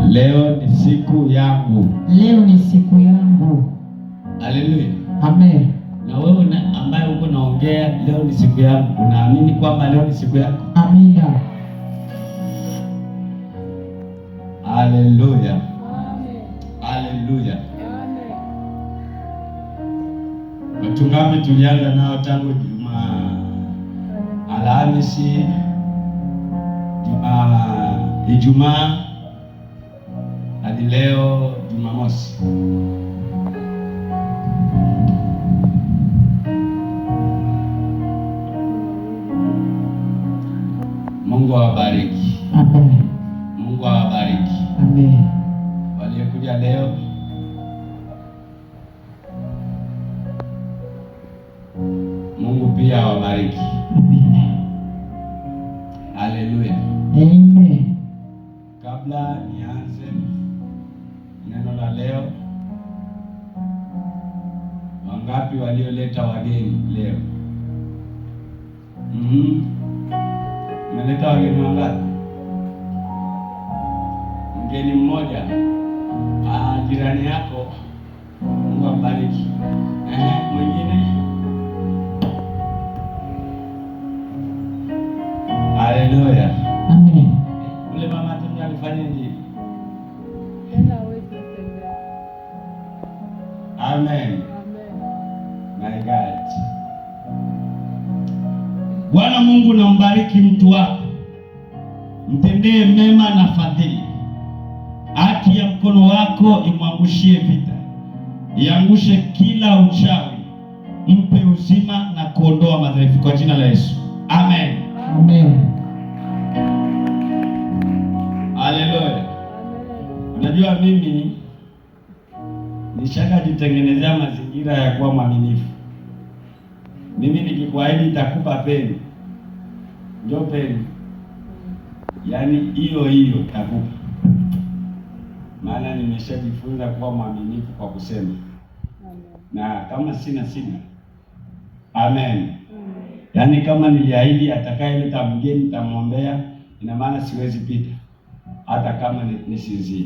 Leo ni siku yangu. Leo ni siku yangu. Haleluya. Amen. Na wewe ambaye uko naongea leo ni siku yangu, unaamini kwamba leo ni siku yako? Amina. Haleluya. Amen. Haleluya. Amen. Watu ngapi tulianza nao tangu Alhamisi, Ijumaa hadi leo Jumamosi. Mungu awabariki. Amen. Mungu awabariki. Amen. Waliokuja leo Mungu pia awabariki. Amen. Haleluya. Amen. Kabla nianze neno la leo, wangapi walioleta wageni leo? Umeleta wageni wangapi? Mgeni mmoja. Jirani yako, Mungu abariki. Mwingine? Haleluya. Amen. Ule mama tu alifanya nini? Amen. My God. Bwana Mungu nambariki mtu wako, mtendee mema na fadhili. Haki ya mkono wako imwangushie vita, iangushe kila uchawi, mpe uzima na kuondoa madhaifu kwa jina la Yesu. Amen. Amen. Haleluya. Unajua mimi nishakajitengenezea mazingira ya kuwa mwaminifu. Mimi nikikuahidi nitakupa peni, ndio peni, yaani hiyo takupa. Maana nimeshajifunza kuwa mwaminifu kwa kusema. Amen. Na kama sina. Amen. Yaani kama niliahidi atakayeleta mgeni nitamwombea, ina maana siwezi pita hata kama nisinzie.